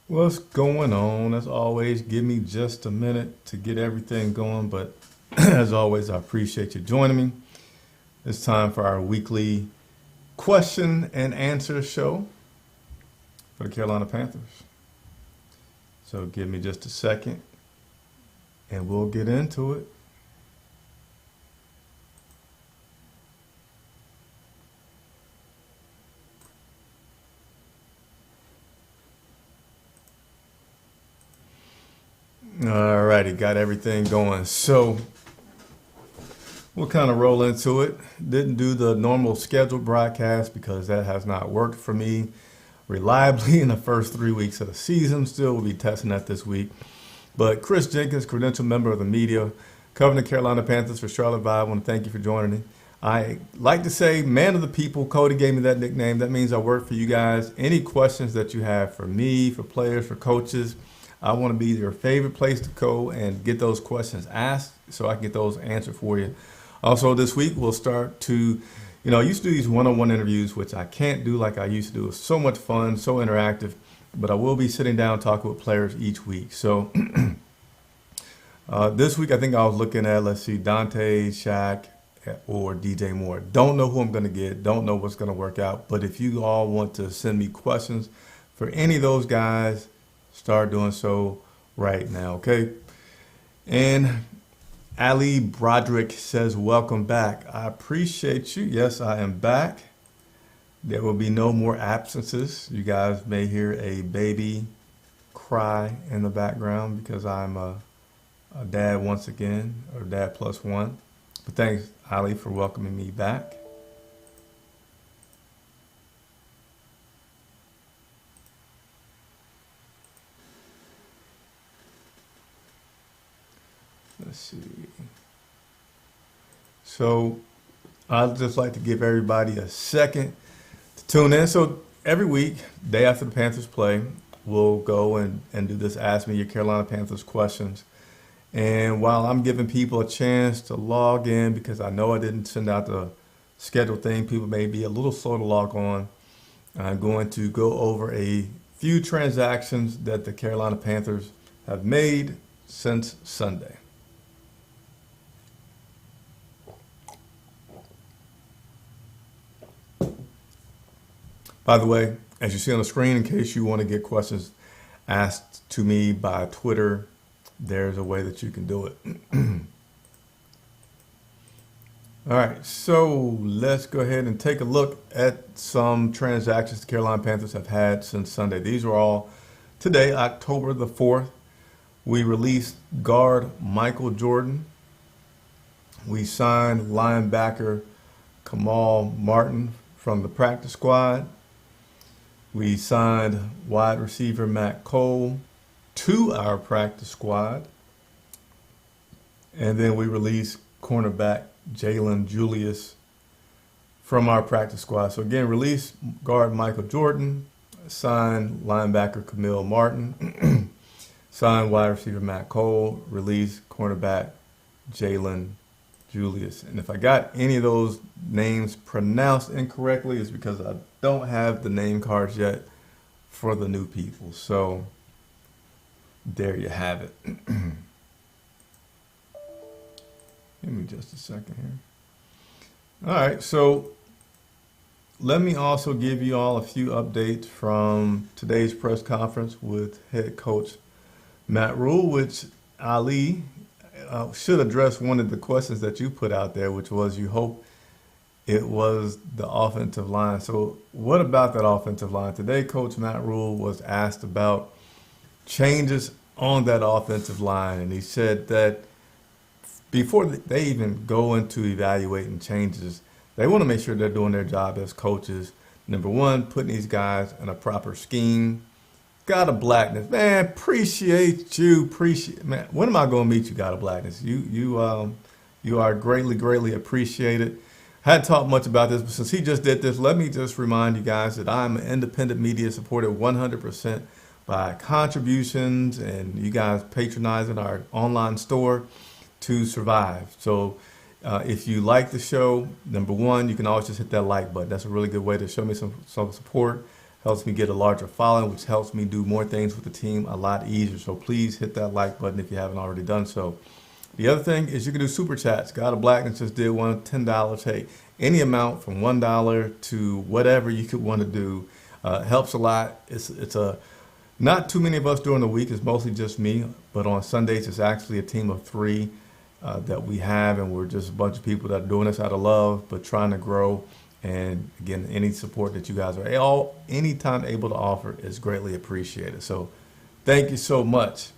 What's going on? As always, give me just a minute to get everything going, but as always, I appreciate you joining me. It's time for our weekly question and answer show for the Carolina Panthers. So give me just a second and we'll get into it. All righty, got everything going. So we'll kind of roll into it. Didn't do the normal scheduled broadcast because that has not worked for me reliably in the first 3 weeks of the season. Still will be testing that this week. But Chris Jenkins, credentialed member of the media, covering the Carolina Panthers for Charlotte Vibe, I want to thank you for joining me. I like to say man of the people. Cody gave me that nickname. That means I work for you guys. Any questions that you have for me, for players, for coaches, I want to be your favorite place to go and get those questions asked so I can get those answered for you. Also, this week we'll start to, I used to do these one-on-one interviews, which I can't do like I used to do. It's so much fun, so interactive, but I will be sitting down talking with players each week. So this week I think I was looking at, let's see, Dante, Shaq, or DJ Moore. Don't know who I'm going to get. Don't know what's going to work out. But if you all want to send me questions for any of those guys, start doing so right now, okay? And Ali Broderick says, welcome back. I appreciate you. Yes, I am back. There will be no more absences. You guys may hear a baby cry in the background because I'm a dad once again, or dad plus one. But thanks, Ali, for welcoming me back. Let's see. So I'd just like to give everybody a second to tune in. So every week, day after the Panthers play, we'll go and do this Ask Me Your Carolina Panthers questions. And while I'm giving people a chance to log in, because I know I didn't send out the schedule thing, people may be a little slow to log on. I'm going to go over a few transactions that the Carolina Panthers have made since Sunday. By the way, as you see on the screen, in case you want to get questions asked to me by Twitter, there's a way that you can do it. All right, so let's go ahead and take a look at some transactions the Carolina Panthers have had since Sunday. These are all today, October the 4th. We released guard Michael Jordan. We signed linebacker Kamal Martin from the practice squad. We signed wide receiver Matt Cole to our practice squad. And then we released cornerback Jalen Julius from our practice squad. So again, released guard Michael Jordan, signed linebacker Camille Martin, signed wide receiver Matt Cole, released cornerback Jalen Julius. And if I got any of those names pronounced incorrectly, it's because I don't have the name cards yet for the new people. So there you have it. Give me just a second here. All right, so let me also give you all a few updates from today's press conference with head coach Matt Rule, which Ali should address one of the questions that you put out there, which was you hope it was the offensive line. So what about that offensive line? Today, Coach Matt Rule was asked about changes on that offensive line, and he said that before they even go into evaluating changes, they want to make sure they're doing their job as coaches. Number one, putting these guys in a proper scheme. God of Blackness, man, appreciate you. Man, when am I going to meet you, God of Blackness? You are greatly appreciated. Hadn't talked much about this, but since he just did this, let me just remind you guys that I'm an independent media supported 100% by contributions and you guys patronizing our online store to survive. So if you like the show, number one, you can always just hit that like button. That's a really good way to show me some support. helps me get a larger following, which helps me do more things with the team a lot easier. So please hit that like button if you haven't already done so. The other thing is you can do super chats. God of Blackness just did one, $10. Hey, any amount from $1 to whatever you could want to do helps a lot. It's a not too many of us during the week. It's mostly just me. But on Sundays, it's actually a team of 3 that we have, and we're just a bunch of people that are doing this out of love, but trying to grow. And again, any support that you guys are anytime able to offer is greatly appreciated. So thank you so much.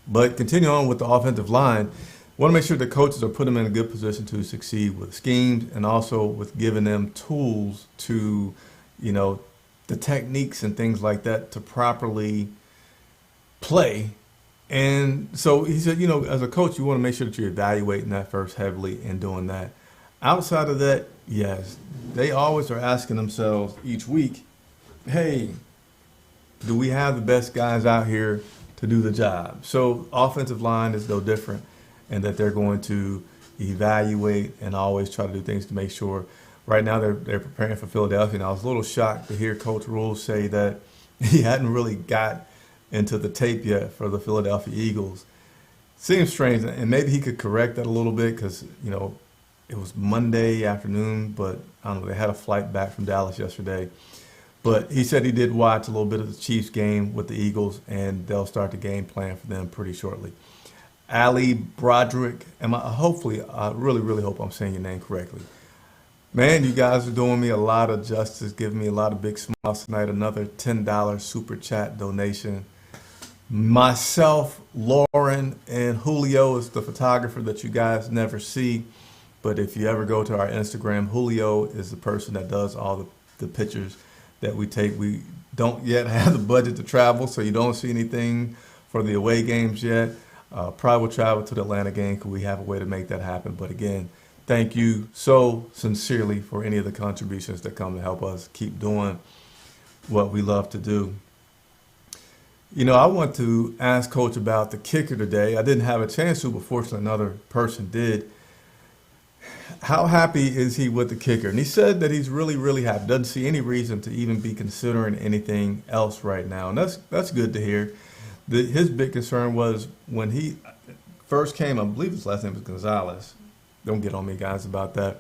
But continue on with the offensive line. Want to make sure the coaches are putting them in a good position to succeed with schemes, and also with giving them tools to, the techniques and things like that to properly play. And so he said, as a coach, you want to make sure that you're evaluating that first heavily and doing that. Outside of that, yes, they always are asking themselves each week, hey, do we have the best guys out here to do the job? So offensive line is no different, and that they're going to evaluate and always try to do things to make sure. Right now they're preparing for Philadelphia, and I was a little shocked to hear Coach Rule say that he hadn't really got into the tape yet for the Philadelphia Eagles. Seems strange, and maybe he could correct that a little bit because, it was Monday afternoon, but I don't know, they had a flight back from Dallas yesterday. But he said he did watch a little bit of the Chiefs game with the Eagles, and they'll start the game plan for them pretty shortly. Ali Broderick, I really, really hope I'm saying your name correctly. Man, you guys are doing me a lot of justice, giving me a lot of big smiles tonight. Another $10 super chat donation. Myself, Lauren, and Julio is the photographer that you guys never see. But if you ever go to our Instagram, Julio is the person that does all the pictures that we take. We don't yet have the budget to travel, so you don't see anything for the away games yet. Probably will travel to the Atlanta game because we have a way to make that happen. But again, thank you so sincerely for any of the contributions that come to help us keep doing what we love to do. I want to ask Coach about the kicker today. I didn't have a chance to, but fortunately another person did. How happy is he with the kicker? And he said that he's really, really happy. Doesn't see any reason to even be considering anything else right now. And that's good to hear. His big concern was when he first came, I believe his last name was Gonzalez. Don't get on me, guys, about that.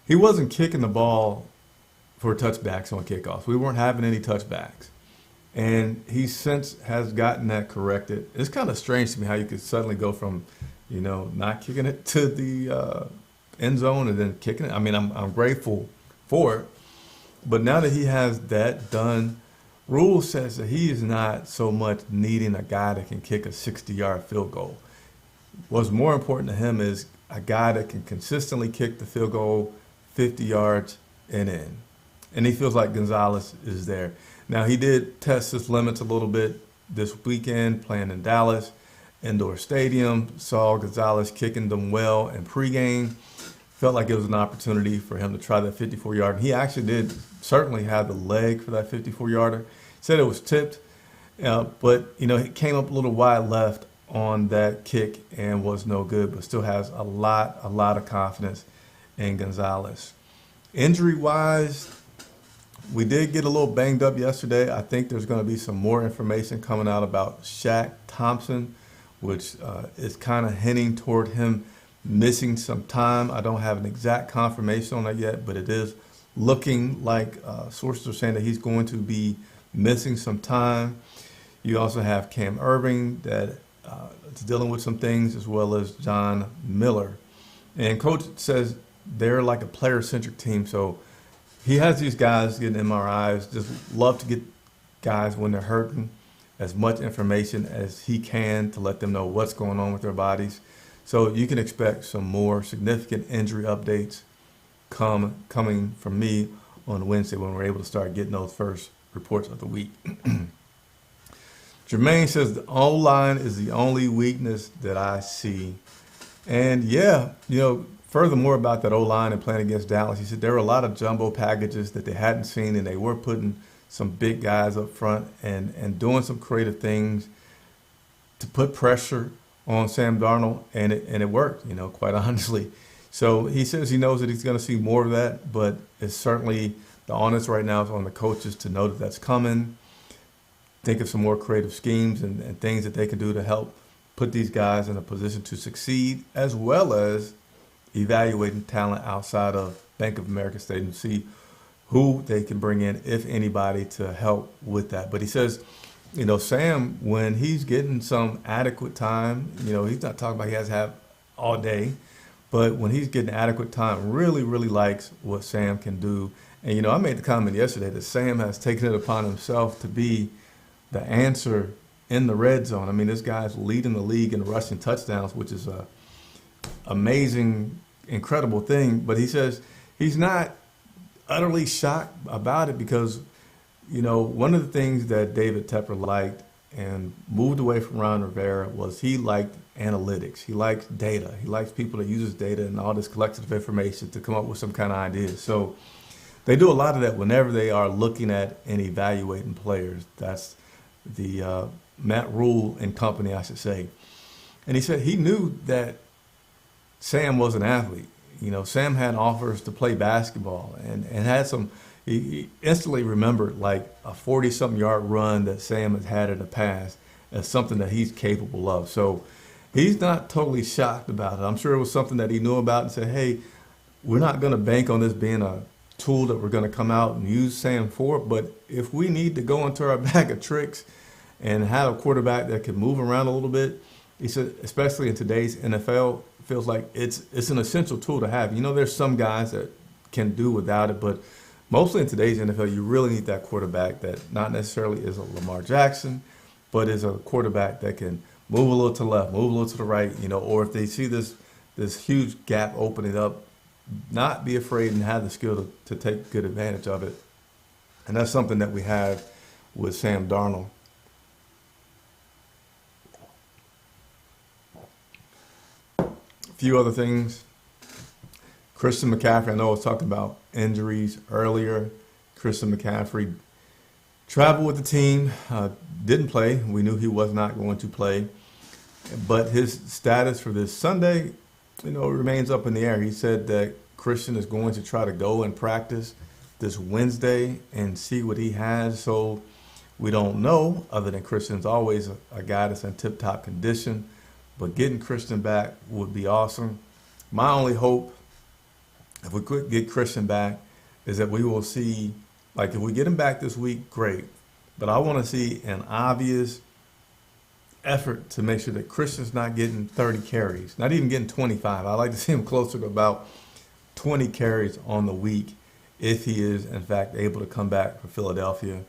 He wasn't kicking the ball for touchbacks on kickoffs. We weren't having any touchbacks. And he since has gotten that corrected. It's kind of strange to me how you could suddenly go from, not kicking it to the end zone and then kicking it. I mean, I'm grateful for it. But now that he has that done, Rule says that he is not so much needing a guy that can kick a 60-yard field goal. What's more important to him is a guy that can consistently kick the field goal 50 yards and in. And he feels like Gonzalez is there. Now, he did test his limits a little bit this weekend, playing in Dallas, indoor stadium, saw Gonzalez kicking them well in pregame. Felt like it was an opportunity for him to try that 54-yarder. And he actually did certainly have the leg for that 54-yarder. Said it was tipped, but, it came up a little wide left on that kick and was no good, but still has a lot of confidence in Gonzalez. Injury-wise, we did get a little banged up yesterday. I think there's going to be some more information coming out about Shaq Thompson, which is kind of hinting toward him missing some time. I don't have an exact confirmation on that yet, but it is looking like sources are saying that he's going to be missing some time. You also have Cam Irving that is dealing with some things, as well as John Miller. And Coach says they're like a player-centric team, so he has these guys getting MRIs, just love to get guys when they're hurting as much information as he can to let them know what's going on with their bodies. So you can expect some more significant injury updates coming from me on Wednesday when we're able to start getting those first reports of the week. Jermaine says the O-line is the only weakness that I see. And yeah, furthermore about that O-line and playing against Dallas, he said there were a lot of jumbo packages that they hadn't seen, and they were putting some big guys up front and doing some creative things to put pressure on Sam Darnold, and it worked, quite honestly. So he says he knows that he's going to see more of that, but it's certainly The onus right now is on the coaches to know that that's coming, think of some more creative schemes and things that they can do to help put these guys in a position to succeed, as well as evaluating talent outside of Bank of America Stadium to see who they can bring in, if anybody, to help with that. But he says, Sam, when he's getting some adequate time, he's not talking about he has to have all day, but when he's getting adequate time, really, really likes what Sam can do. And, I made the comment yesterday that Sam has taken it upon himself to be the answer in the red zone. I mean, this guy's leading the league in rushing touchdowns, which is a amazing, incredible thing. But he says he's not utterly shocked about it because, one of the things that David Tepper liked and moved away from Ron Rivera was he liked analytics. He likes data. He likes people that uses data and all this collective information to come up with some kind of ideas. So they do a lot of that whenever they are looking at and evaluating players. That's the Matt Rule and company, I should say. And he said he knew that Sam was an athlete. Sam had offers to play basketball and had some. He instantly remembered like a 40-something yard run that Sam has had in the past as something that he's capable of. So he's not totally shocked about it. I'm sure it was something that he knew about and said, hey, we're not going to bank on this being a tool that we're going to come out and use Sam for. But if we need to go into our bag of tricks and have a quarterback that can move around a little bit, he said, especially in today's NFL, feels like it's an essential tool to have. There's some guys that can do without it, but mostly in today's NFL, you really need that quarterback that not necessarily is a Lamar Jackson, but is a quarterback that can move a little to the left, move a little to the right, or if they see this huge gap opening up, not be afraid and have the skill to take good advantage of it. And that's something that we have with Sam Darnold. A few other things. Christian McCaffrey, I know I was talking about injuries earlier. Christian McCaffrey traveled with the team, didn't play. We knew he was not going to play. But his status for this Sunday, remains up in the air. He said that Christian is going to try to go and practice this Wednesday and see what he has. So we don't know, other than Christian's always a guy that's in tip-top condition. But getting Christian back would be awesome. My only hope, if we could get Christian back, is that we will see, like if we get him back this week, great. But I want to see an obvious effort to make sure that Christian's not getting 30 carries, not even getting 25. I like to see him closer to about 20 carries on the week if he is, in fact, able to come back for Philadelphia.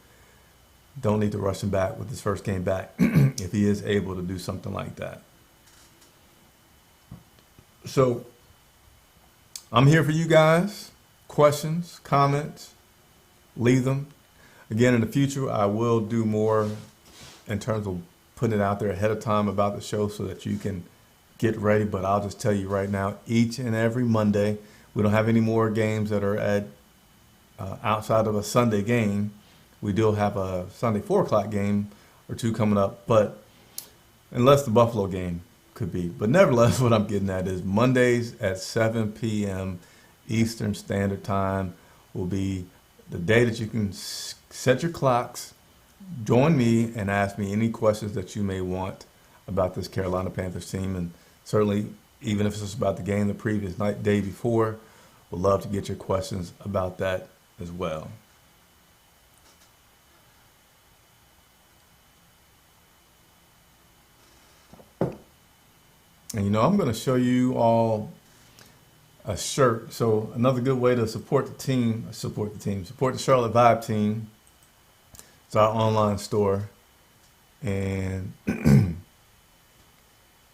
Don't need to rush him back with his first game back if he is able to do something like that. So I'm here for you guys. Questions, comments, leave them. Again, in the future, I will do more in terms of putting it out there ahead of time about the show so that you can get ready. But I'll just tell you right now, each and every Monday, we don't have any more games that are at outside of a Sunday game. We do have a Sunday 4 o'clock game or two coming up, but unless the Buffalo game could be. But nevertheless, what I'm getting at is Mondays at 7 p.m. Eastern Standard Time will be the day that you can set your clocks, join me, and ask me any questions that you may want about this Carolina Panthers team. And certainly, even if it's about the game the previous night, day before, we'd love to get your questions about that as well. And I'm going to show you all a shirt. So another good way to support the support the Charlotte Vibe team. It's our online store. And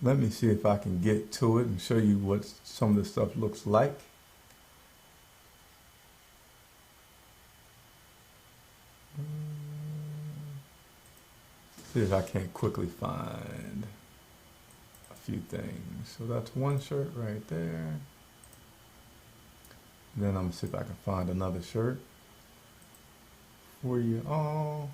let me see if I can get to it and show you what some of this stuff looks like. See if I can't quickly find a few things. So that's one shirt right there. Then I'm going to see if I can find another shirt for you all.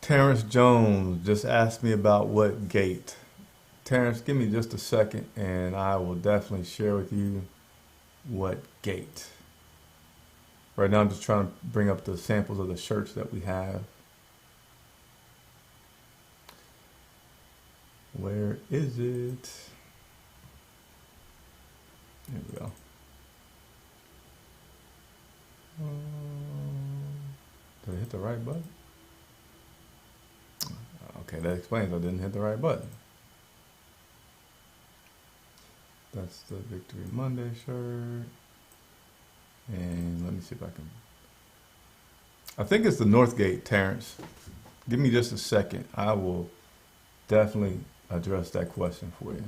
Terrence Jones just asked me about what gate Terrence, give me just a second and I will definitely share with you what gate. Right now I'm just trying to bring up the samples of the shirts that we have. Where is it? There we go. Did I hit the right button? Okay, that explains I didn't hit the right button. That's the Victory Monday shirt. And let me see if I can. I think it's the Northgate, Terrence. Give me just a second. I will definitely address that question for you.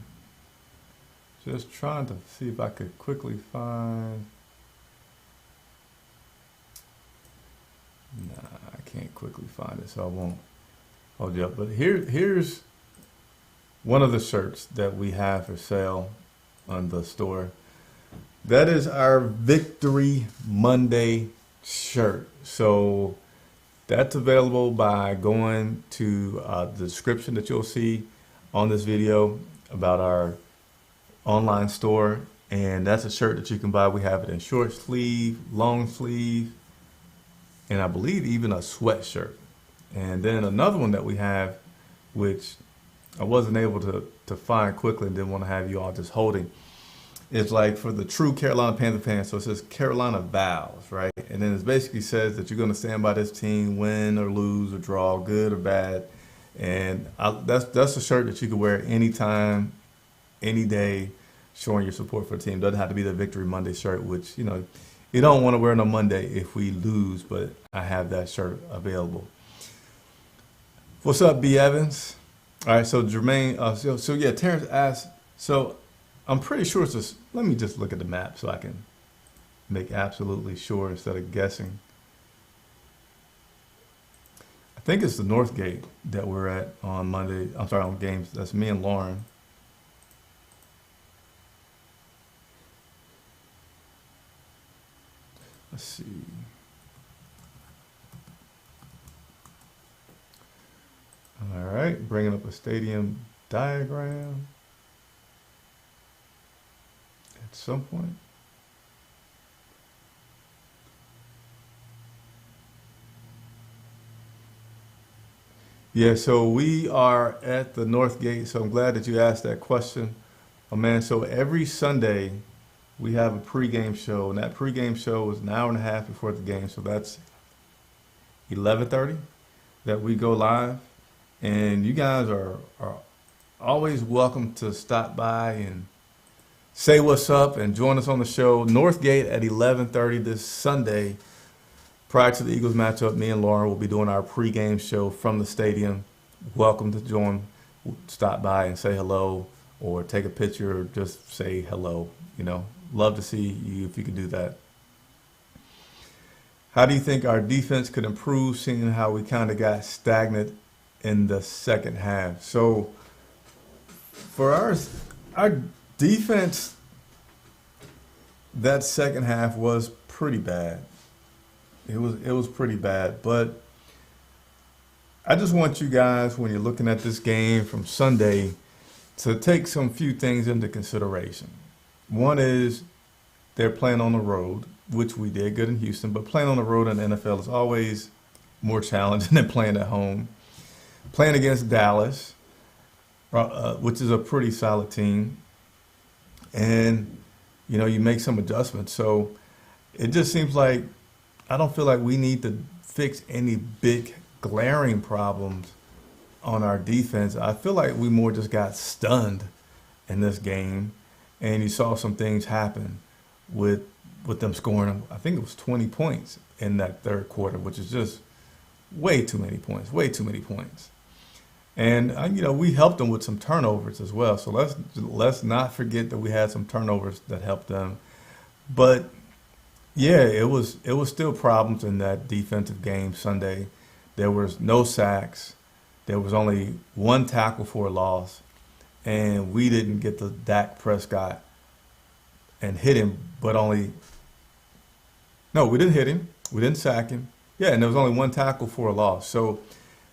Just trying to see if I could quickly find. Nah, I can't quickly find it, so I won't hold you up. But here's one of the shirts that we have for sale on the store. That is our Victory Monday shirt. So that's available by going to the description that you'll see on this video about our online store. And that's a shirt that you can buy. We have it in short sleeve, long sleeve, and I believe even a sweatshirt. And then another one that we have, which I wasn't able to find quickly and didn't want to have you all just holding. It's like for the true Carolina Panther fans. So it says Carolina vows, right? And then it basically says that you're going to stand by this team, win or lose or draw, good or bad. And that's a shirt that you can wear anytime, any day, showing your support for the team. Doesn't have to be the Victory Monday shirt, which, you know, you don't want to wear it on Monday if we lose, but I have that shirt available. What's up, B. Evans? All right, so Jermaine, so yeah, Terrence asked, so I'm pretty sure it's just, let me just look at the map so I can make absolutely sure instead of guessing. I think it's the Northgate that we're at on Monday. I'm sorry, on games. That's me and Lauren. Let's see. All right, bringing up a stadium diagram at some point. Yeah, so we are at the Northgate, so I'm glad that you asked that question. Oh man, so every Sunday we have a pregame show, and that pregame show is an hour and a half before the game, so that's 11:30 that we go live. And you guys are always welcome to stop by and say what's up and join us on the show. Northgate at 11:30 this Sunday. Prior to the Eagles matchup, me and Lauren will be doing our pregame show from the stadium. Welcome to join, stop by and say hello or take a picture or just say hello. You know, love to see you if you can do that. How do you think our defense could improve, seeing how we kind of got stagnant in the second half? So for our defense, that second half was pretty bad. It was pretty bad, but I just want you guys, when you're looking at this game from Sunday, to take some few things into consideration. One is they're playing on the road, which we did good in Houston, but playing on the road in the NFL is always more challenging than playing at home. Playing against Dallas, which is a pretty solid team, and you know, you make some adjustments. So it just seems like I don't feel like we need to fix any big glaring problems on our defense. I feel like we more just got stunned in this game, and you saw some things happen with them scoring, I think it was 20 points in that third quarter, which is just way too many points, way too many points. And you know, we helped them with some turnovers as well. So let's not forget that we had some turnovers that helped them. But yeah, it was still problems in that defensive game Sunday. There was no sacks. There was only one tackle for a loss, and we didn't get the Dak Prescott and hit him, we didn't hit him. We didn't sack him. Yeah, and there was only one tackle for a loss. So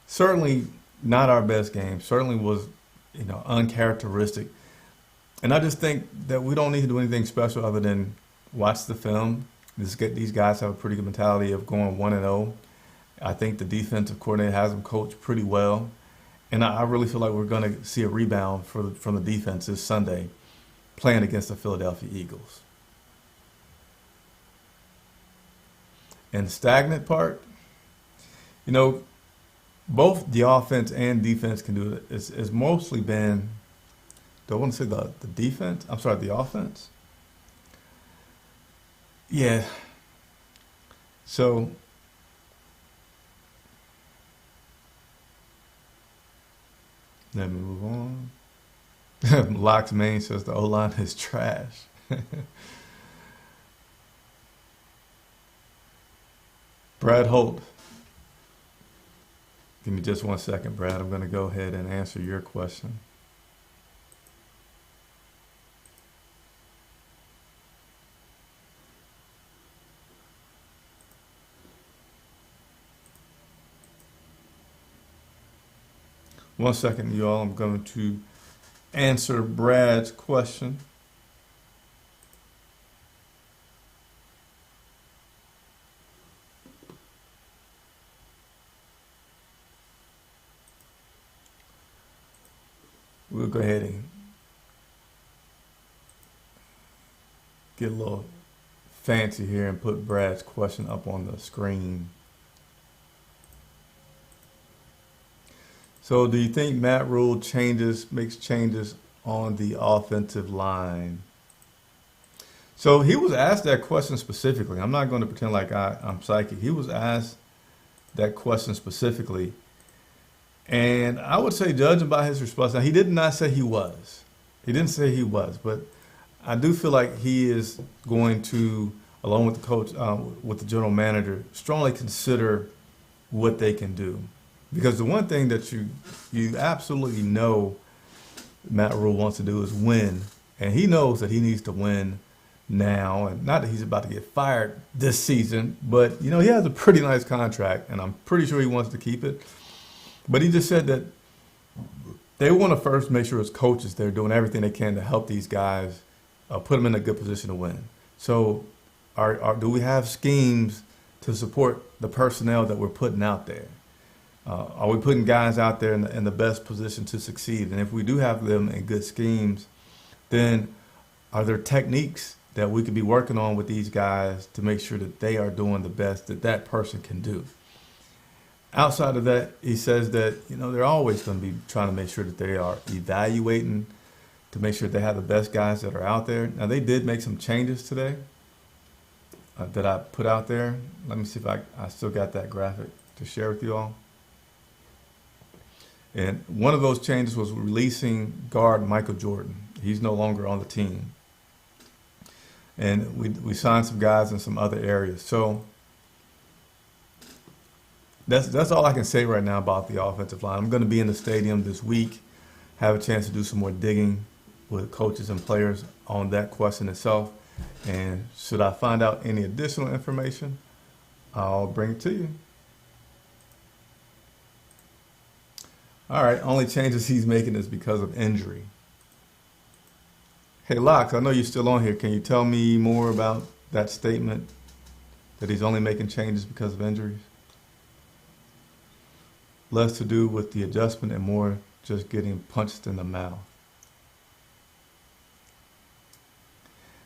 certainly not our best game. Certainly was uncharacteristic. And I just think that we don't need to do anything special other than watch the film. These guys have a pretty good mentality of going 1-0. I think the defensive coordinator has them coached pretty well. And I really feel like we're going to see a rebound from the defense this Sunday playing against the Philadelphia Eagles. And stagnant part, both the offense and defense can do it. It's mostly been, do I want to say the defense? I'm sorry, the offense? Yeah. So, let me move on. Locks Main says the O-line is trash. Brad Holt. Give me just 1 second, Brad. I'm going to go ahead and answer your question. One second, y'all. I'm going to answer Brad's question. We'll go ahead and get a little fancy here and put Brad's question up on the screen. So do you think Matt Rule makes changes on the offensive line? So he was asked that question specifically. I'm not going to pretend like I'm psychic. He was asked that question specifically. And I would say, judging by his response, now he did not say he was. He didn't say he was, but I do feel like he is going to, along with the coach, with the general manager, strongly consider what they can do. Because the one thing that you absolutely know Matt Rule wants to do is win. And he knows that he needs to win now. And not that he's about to get fired this season, but, he has a pretty nice contract, and I'm pretty sure he wants to keep it. But he just said that they want to first make sure as coaches they're doing everything they can to help these guys, put them in a good position to win. So do we have schemes to support the personnel that we're putting out there? Are we putting guys out there in the best position to succeed? And if we do have them in good schemes, then are there techniques that we could be working on with these guys to make sure that they are doing the best that person can do? Outside of that, he says that, they're always going to be trying to make sure that they are evaluating to make sure they have the best guys that are out there. Now, they did make some changes today that I put out there. Let me see if I still got that graphic to share with you all. And one of those changes was releasing guard Michael Jordan. He's no longer on the team. And we signed some guys in some other areas. So that's all I can say right now about the offensive line. I'm going to be in the stadium this week, have a chance to do some more digging with coaches and players on that question itself. And should I find out any additional information, I'll bring it to you. All right, only changes he's making is because of injury. Hey, Locks, I know you're still on here. Can you tell me more about that statement that he's only making changes because of injuries? Less to do with the adjustment and more just getting punched in the mouth.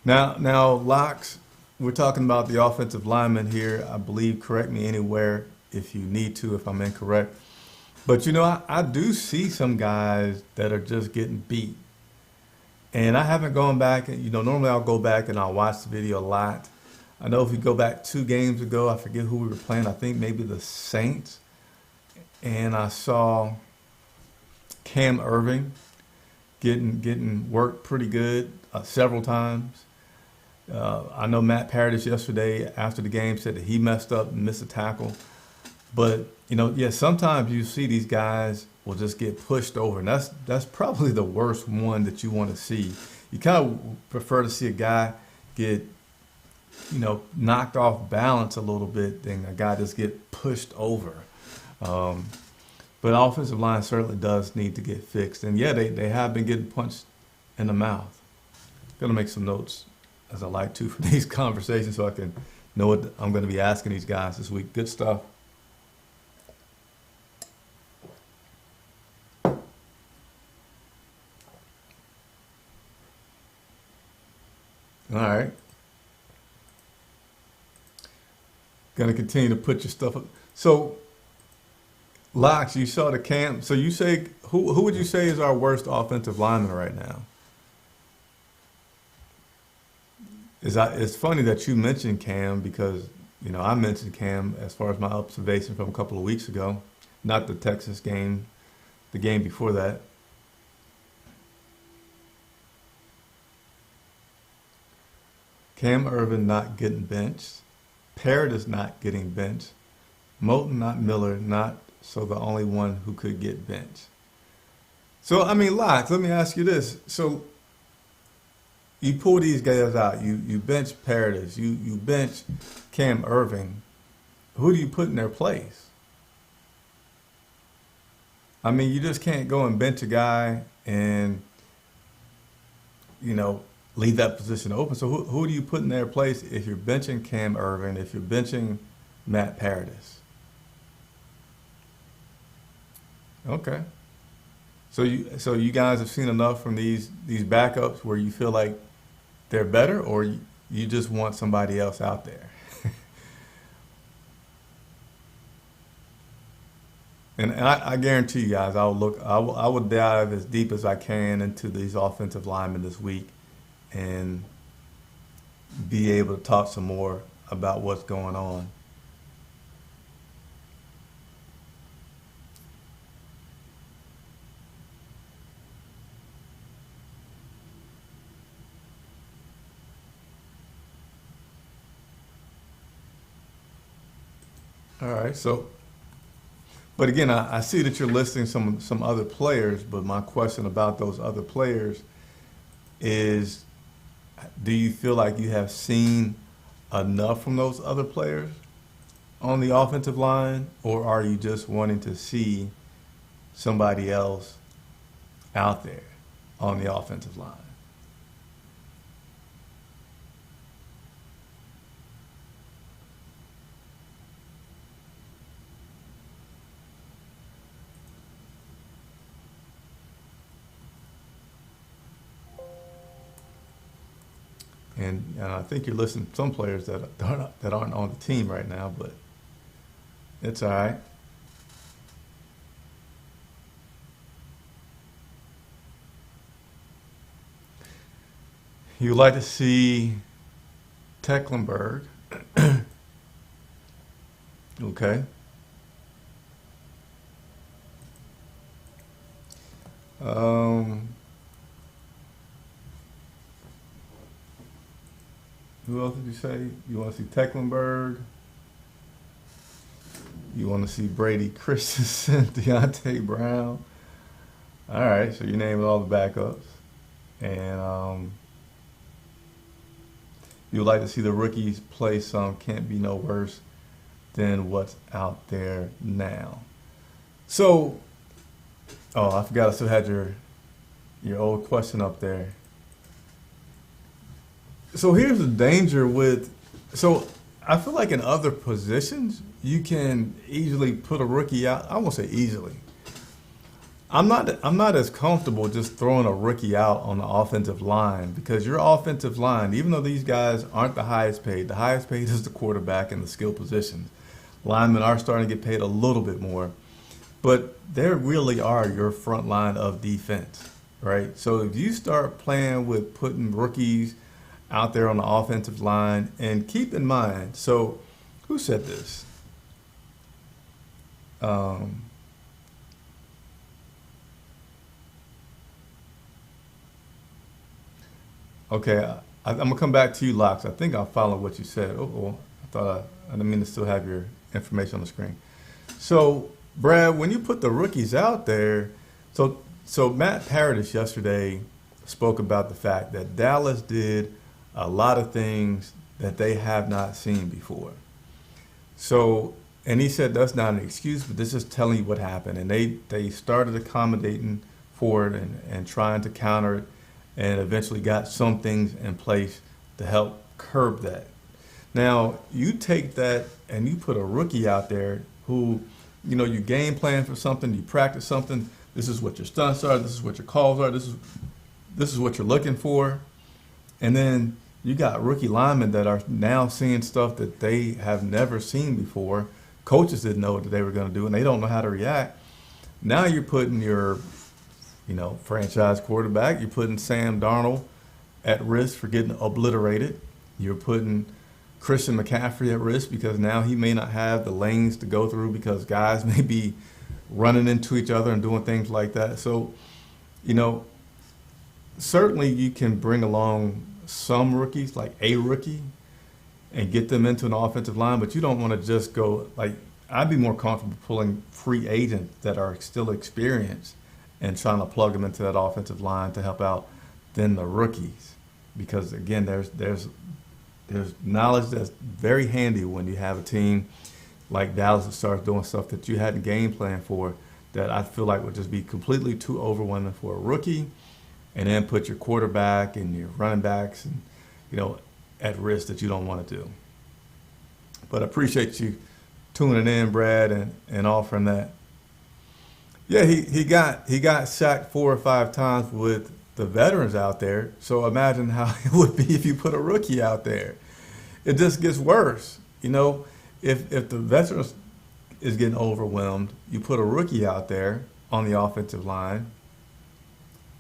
Now, Locks, we're talking about the offensive lineman here. I believe, correct me anywhere if you need to, if I'm incorrect. But, I do see some guys that are just getting beat. And I haven't gone back. Normally I'll go back and I'll watch the video a lot. I know if we go back 2 games ago, I forget who we were playing. I think maybe the Saints. And I saw Cam Irving getting worked pretty good several times. I know Matt Paradis yesterday after the game said that he messed up and missed a tackle. But, sometimes you see these guys will just get pushed over. And that's probably the worst one that you want to see. You kind of prefer to see a guy get, knocked off balance a little bit than a guy just get pushed over. But offensive line certainly does need to get fixed. And yeah, they have been getting punched in the mouth. Gonna make some notes as I like to for these conversations so I can know what I'm gonna be asking these guys this week. Good stuff. All right. Gonna continue to put your stuff up. So, Locks, you saw the camp. So you say who would you say is our worst offensive lineman right now? It's funny that you mentioned Cam because I mentioned Cam as far as my observation from a couple of weeks ago, not the Texas game, the game before that. Cam Irvin not getting benched. Parrott is not getting benched. Moulton, not Miller, not so the only one who could get benched. So, Locke, let me ask you this. So, you pull these guys out. You bench Parrott, you bench Cam Irvin. Who do you put in their place? You just can't go and bench a guy and, leave that position open. So who do you put in their place if you're benching Cam Irvin, if you're benching Matt Paradis? Okay. So you guys have seen enough from these backups where you feel like they're better, or you just want somebody else out there? And I guarantee you guys, I will dive as deep as I can into these offensive linemen this week and be able to talk some more about what's going on. All right, but again, I see that you're listing some other players, but my question about those other players is, do you feel like you have seen enough from those other players on the offensive line, or are you just wanting to see somebody else out there on the offensive line? And I think you're listening to some players that aren't on the team right now, but it's all right. You like to see Tecklenburg. Okay. Who else did you say? You want to see Tecklenburg? You want to see Brady Christensen, Deontay Brown? All right, so you're naming all the backups. And you would like to see the rookies play some. Can't be no worse than what's out there now. So, I forgot I still had your old question up there. So here's the danger so I feel like in other positions, you can easily put a rookie out. I won't say easily. I'm not as comfortable just throwing a rookie out on the offensive line, because your offensive line, even though these guys aren't the highest paid is the quarterback and the skill positions. Linemen are starting to get paid a little bit more, but they really are your front line of defense, right? So if you start playing with putting rookies out there on the offensive line, and keep in mind, so who said this? Okay, I'm gonna come back to you, Locks. I think I'll follow what you said. I didn't mean to still have your information on the screen. So, Brad, when you put the rookies out there, so Matt Paradis yesterday spoke about the fact that Dallas did a lot of things that they have not seen before. So, And he said that's not an excuse, but this is telling you what happened. And they started accommodating for it and trying to counter it, and eventually got some things in place to help curb that. Now, you take that and you put a rookie out there who, you game plan for something, you practice something. This is what your stunts are. This is what your calls are. This is what you're looking for. And then you got rookie linemen that are now seeing stuff that they have never seen before. Coaches didn't know what they were going to do, and they don't know how to react. Now you're putting your, franchise quarterback. You're putting Sam Darnold at risk for getting obliterated. You're putting Christian McCaffrey at risk because now he may not have the lanes to go through because guys may be running into each other and doing things like that. So, certainly you can bring along some rookies, like a rookie, and get them into an offensive line, but you don't want to just go, I'd be more comfortable pulling free agents that are still experienced and trying to plug them into that offensive line to help out than the rookies. Because again, there's knowledge that's very handy when you have a team like Dallas that starts doing stuff that you hadn't game plan for, that I feel like would just be completely too overwhelming for a rookie, and then put your quarterback and your running backs and at risk that you don't want to do. But I appreciate you tuning in, Brad, and offering that. Yeah, he got sacked 4 or 5 times with the veterans out there. So imagine how it would be if you put a rookie out there. It just gets worse. If the veterans is getting overwhelmed, you put a rookie out there on the offensive line,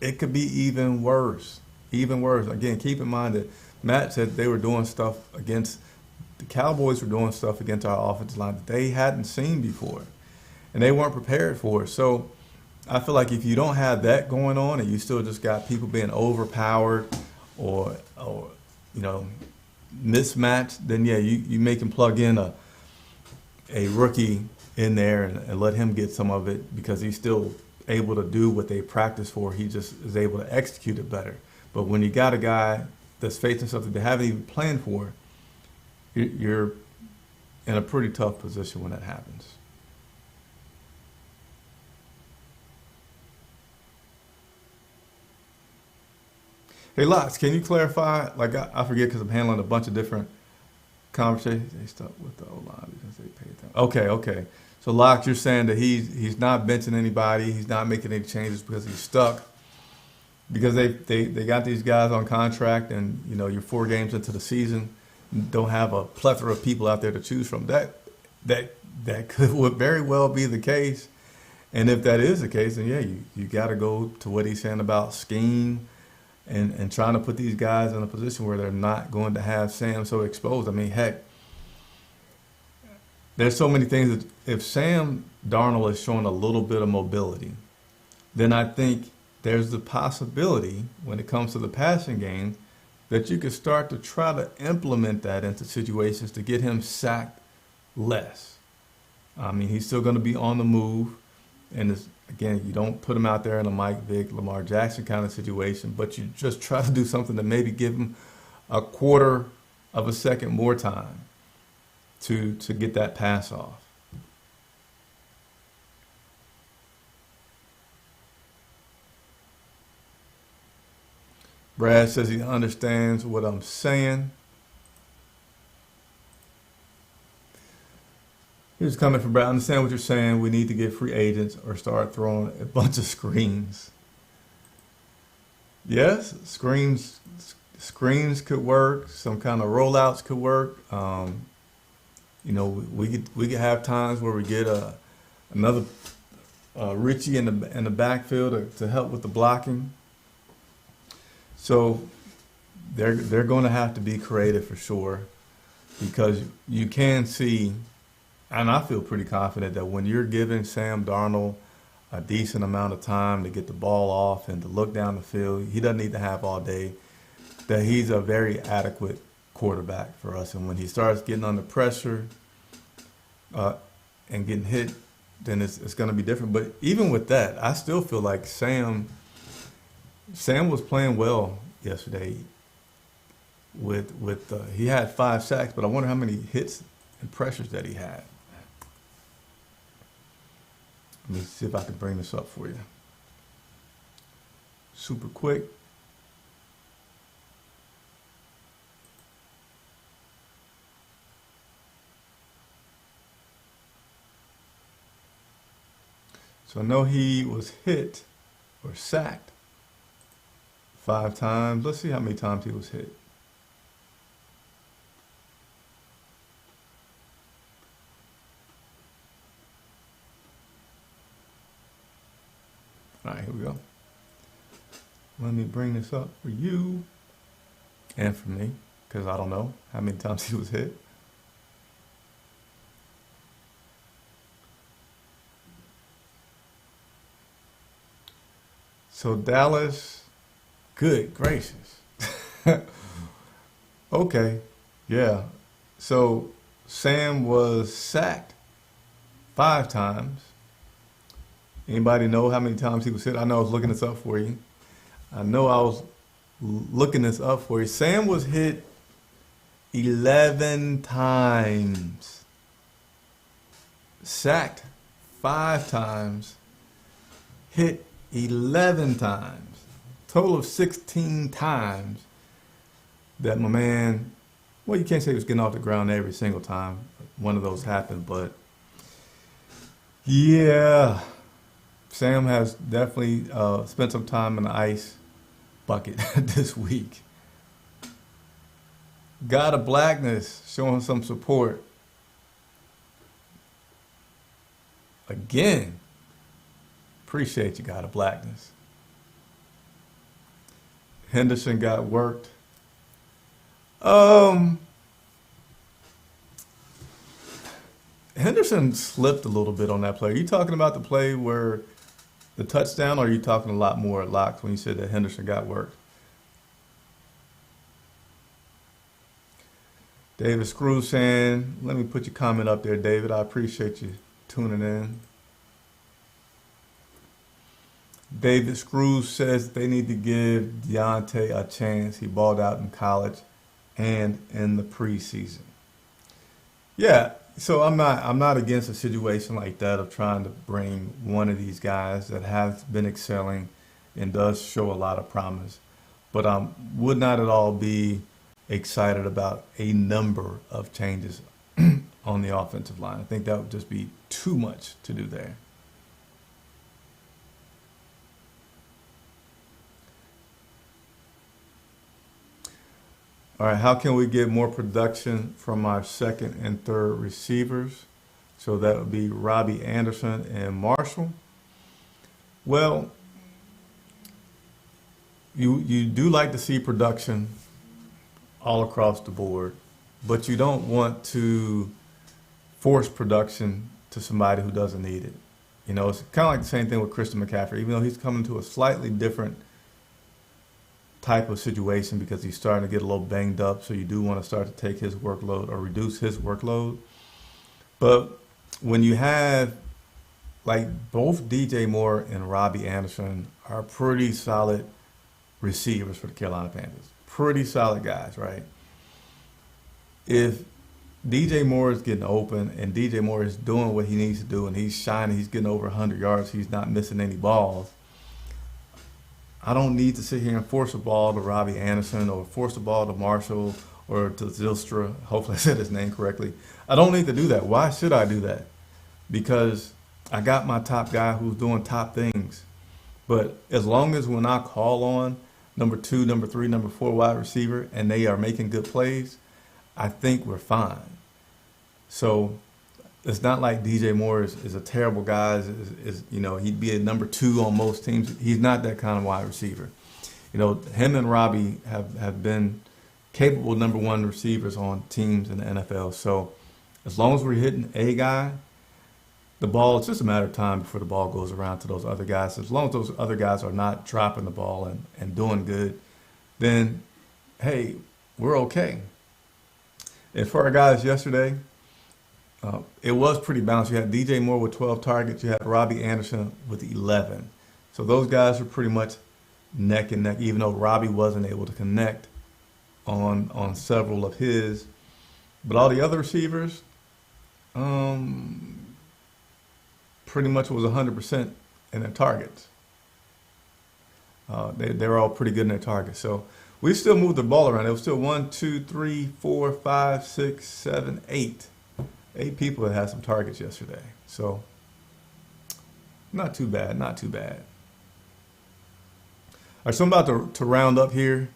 it could be even worse. Even worse. Again, keep in mind that Matt said they were doing stuff against the Cowboys were doing stuff against our offensive line that they hadn't seen before, and they weren't prepared for it. So I feel like if you don't have that going on and you still just got people being overpowered or mismatched, then yeah, you make him plug in a rookie in there and let him get some of it because he's still able to do what they practice for. He just is able to execute it better. But when you got a guy that's facing something they haven't even planned for, you're in a pretty tough position when that happens. Hey, Lots, can you clarify? I forget because I'm handling a bunch of different conversations. They stuck with the O-line because they paid them. Okay. So, Lots, you're saying that he's not benching anybody. He's not making any changes because he's stuck. Because they got these guys on contract, and you're 4 games into the season, don't have a plethora of people out there to choose from. That would very well be the case, and if that is the case, then yeah, you got to go to what he's saying about scheme and trying to put these guys in a position where they're not going to have Sam so exposed. I mean, heck, there's so many things that if Sam Darnold is showing a little bit of mobility, then I think there's the possibility when it comes to the passing game that you could start to try to implement that into situations to get him sacked less. I mean, he's still going to be on the move. And again, you don't put him out there in a Mike Vick, Lamar Jackson kind of situation, but you just try to do something to maybe give him a quarter of a second more time to get that pass off. Brad says he understands what I'm saying. Here's coming from Brad. I understand what you're saying. We need to get free agents or start throwing a bunch of screens. Yes, screens could work. Some kind of rollouts could work. We could have times where we get another Richie in the backfield to help with the blocking. So they're going to have to be creative for sure, because you can see, and I feel pretty confident that when you're giving Sam Darnold a decent amount of time to get the ball off and to look down the field, he doesn't need to have all day, that he's a very adequate quarterback for us. And when he starts getting under pressure and getting hit, then it's going to be different. But even with that, I still feel like Sam was playing well yesterday. He had 5 sacks, but I wonder how many hits and pressures that he had. Let me see if I can bring this up for you. Super quick. So I know he was hit or sacked 5 times. Let's see how many times he was hit. All right, here we go. Let me bring this up for you and for me, because I don't know how many times he was hit. So Dallas, good gracious. Okay, yeah. So Sam was sacked 5 times. Anybody know how many times he was hit? I know I was looking this up for you. Sam was hit 11 times. Sacked 5 times. Hit 11 times. Total of 16 times that my man, well, you can't say he was getting off the ground every single time one of those happened, but yeah, Sam has definitely spent some time in the ice bucket this week. God of Blackness showing some support. Again, appreciate you, God of Blackness. Henderson got worked. Henderson slipped a little bit on that play. Are you talking about the play where the touchdown, or are you talking a lot more at locks when you said that Henderson got worked? David Screws saying, let me put your comment up there, David. I appreciate you tuning in. David Screws says they need to give Deontay a chance. He balled out in college and in the preseason. Yeah, so I'm not against a situation like that of trying to bring one of these guys that has been excelling and does show a lot of promise, but I would not at all be excited about a number of changes on the offensive line. I think that would just be too much to do there. All right, how can we get more production from our second and third receivers? So that would be Robbie Anderson and Marshall. Well, you do like to see production all across the board, but you don't want to force production to somebody who doesn't need it. You know, it's kind of like the same thing with Christian McCaffrey, even though he's coming to a slightly different type of situation because he's starting to get a little banged up, so you do want to start to take his workload or reduce his workload. But when you have, like, both DJ Moore and Robbie Anderson are pretty solid receivers for the Carolina Panthers. Pretty solid guys, right? If DJ Moore is getting open and DJ Moore is doing what he needs to do and he's shining, he's getting over 100 yards, he's not missing any balls, I don't need to sit here and force a ball to Robbie Anderson or force a ball to Marshall or to Zylstra. Hopefully I said his name correctly. I don't need to do that. Why should I do that? Because I got my top guy who's doing top things. But as long as when I call on number 2, number 3, number 4 wide receiver and they are making good plays, I think we're fine. So it's not like DJ Moore is a terrible guy. You know, he'd be a number 2 on most teams. He's not that kind of wide receiver. You know, him and Robbie have been capable number 1 receivers on teams in the NFL. So as long as we're hitting a guy, the ball, it's just a matter of time before the ball goes around to those other guys. As long as those other guys are not dropping the ball and doing good, then, hey, we're okay. And for our guys yesterday, it was pretty balanced. You had DJ Moore with 12 targets. You had Robbie Anderson with 11. So those guys were pretty much neck and neck, even though Robbie wasn't able to connect on several of his. But all the other receivers, pretty pretty much was 100% in their targets. They were all pretty good in their targets. So we still moved the ball around. There was still 1, 2, 3, 4, 5, 6, 7, 8. 8 people that had some targets yesterday. So not too bad, not too bad. All right, so I'm about to round up here.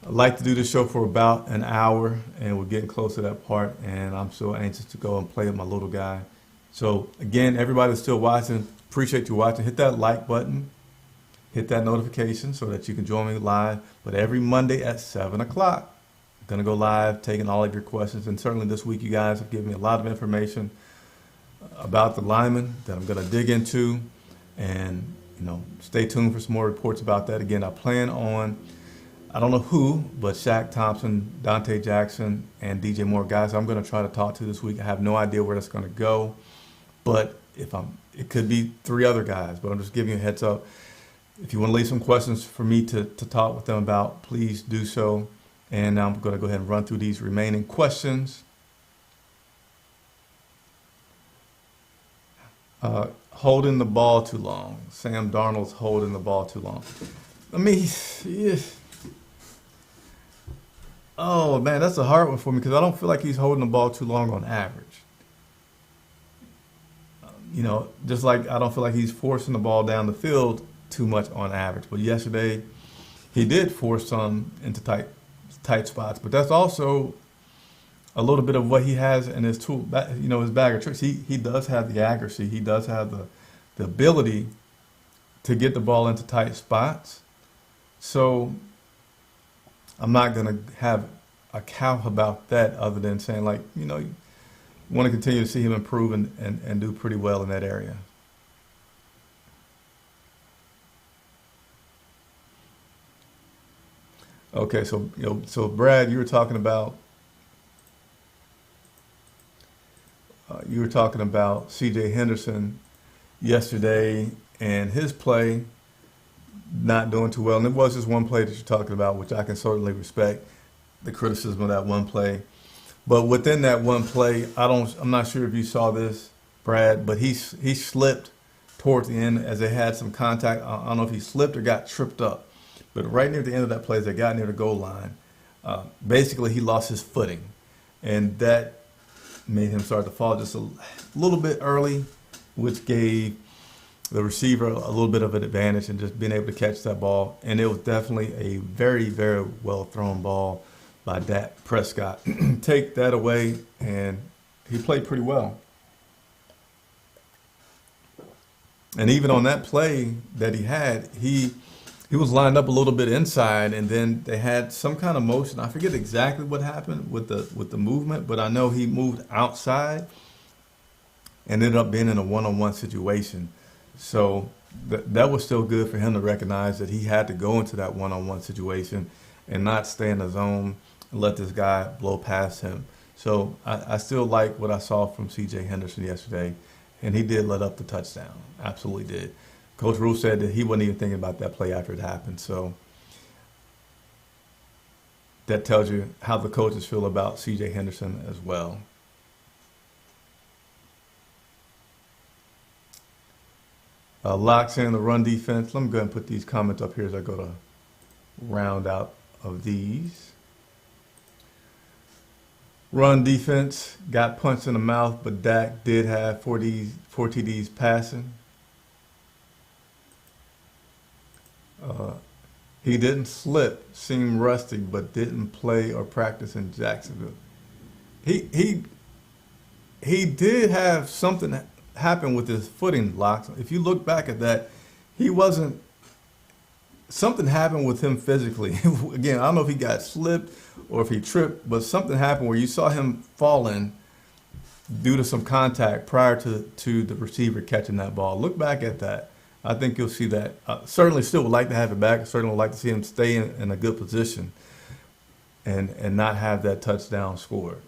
I'd like to do this show for about an hour, and we're getting close to that part, and I'm so anxious to go and play with my little guy. So again, everybody that's still watching, appreciate you watching. Hit that like button, hit that notification so that you can join me live. But every Monday at 7 o'clock, I'm going to go live, taking all of your questions. And certainly this week, you guys have given me a lot of information about the linemen that I'm going to dig into. And, stay tuned for some more reports about that. Again, I plan on, I don't know who, but Shaq Thompson, Dante Jackson, and DJ Moore, guys, I'm going to try to talk to this week. I have no idea where that's going to go. But it could be 3 other guys, but I'm just giving you a heads up. If you want to leave some questions for me to talk with them about, please do so. And I'm going to go ahead and run through these remaining questions. Holding the ball too long. Sam Darnold's holding the ball too long. Yeah. Oh, man, that's a hard one for me because I don't feel like he's holding the ball too long on average. Just like I don't feel like he's forcing the ball down the field too much on average. But yesterday, he did force some into tight spots. But that's also a little bit of what he has in his tool, his bag of tricks. He does have the accuracy. He does have the ability to get the ball into tight spots. So I'm not going to have a cow about that other than saying, you want to continue to see him improve and do pretty well in that area. Okay, so Brad, you were talking about C.J. Henderson yesterday and his play not doing too well. And it was just one play that you're talking about, which I can certainly respect the criticism of that one play. But within that one play, I'm not sure if you saw this, Brad, but he slipped towards the end as they had some contact. I don't know if he slipped or got tripped up. But right near the end of that play, as they got near the goal line, basically he lost his footing. And that made him start to fall just a little bit early, which gave the receiver a little bit of an advantage in just being able to catch that ball. And it was definitely a very, very well thrown ball by Dak Prescott. Take that away, and he played pretty well. And even on that play that he had, he was lined up a little bit inside, and then they had some kind of motion. I forget exactly what happened with the movement, but I know he moved outside and ended up being in a one-on-one situation. So that was still good for him to recognize that he had to go into that one-on-one situation and not stay in the zone and let this guy blow past him. So I still like what I saw from C.J. Henderson yesterday, and he did let up the touchdown. Absolutely did. Coach Rule said that he wasn't even thinking about that play after it happened. So that tells you how the coaches feel about C.J. Henderson as well. Locks in the run defense. Let me go ahead and put these comments up here as I go to round out of these. Run defense got punched in the mouth, but Dak did have 4 TDs passing. He didn't slip, seemed rusty, but didn't play or practice in Jacksonville. He did have something happen with his footing, Locks. If you look back at that, something happened with him physically. Again, I don't know if he got slipped or if he tripped, but something happened where you saw him falling due to some contact prior to the receiver catching that ball. Look back at that. I think you'll see that. Certainly still would like to have it back. Certainly would like to see him stay in a good position and not have that touchdown scored.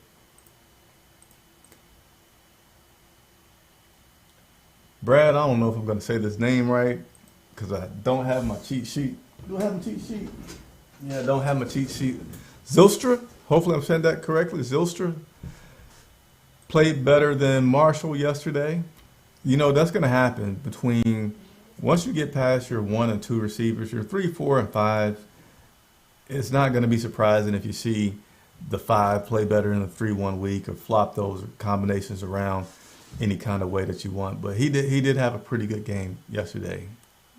Brad, I don't know if I'm going to say this name right because I don't have my cheat sheet. Do I have my cheat sheet? Yeah, I don't have my cheat sheet. Zylstra, hopefully I'm saying that correctly. Zylstra played better than Marshall yesterday. You know, that's going to happen between once you get past your 1 and 2 receivers, your 3, 4, and 5. It's not going to be surprising if you see the 5 play better in the 3 1 week or flop those combinations around any kind of way that you want. But he did have a pretty good game yesterday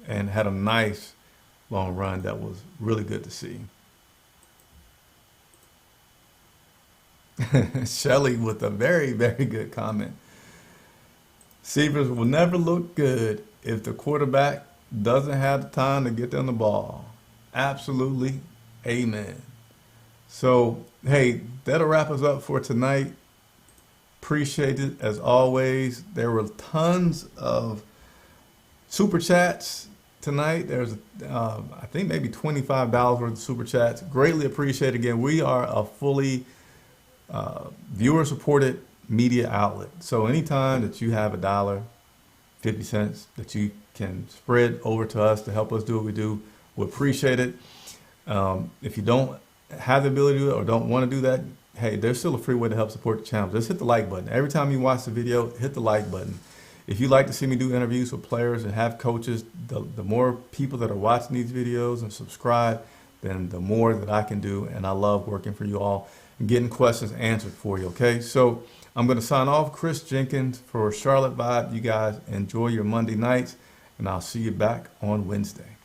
and had a nice long run that was really good to see. Shelly with a very, very good comment. Receivers will never look good if the quarterback doesn't have the time to get them the ball. Absolutely. Amen. So, hey, that'll wrap us up for tonight. Appreciate it as always. There were tons of super chats tonight. There's, I think, maybe $25 worth of super chats. Greatly appreciate it. Again, we are a fully viewer-supported media outlet. So anytime that you have $1.50 that you can spread over to us to help us do what we do, we appreciate it. If you don't have the ability to do it or don't want to do that, hey, there's still a free way to help support the channel. Just hit the like button. Every time you watch the video, hit the like button. If you'd like to see me do interviews with players and have coaches, the more people that are watching these videos and subscribe, then the more that I can do. And I love working for you all and getting questions answered for you, okay? So I'm going to sign off. Chris Jenkins for Charlotte Vibe. You guys enjoy your Monday nights, and I'll see you back on Wednesday.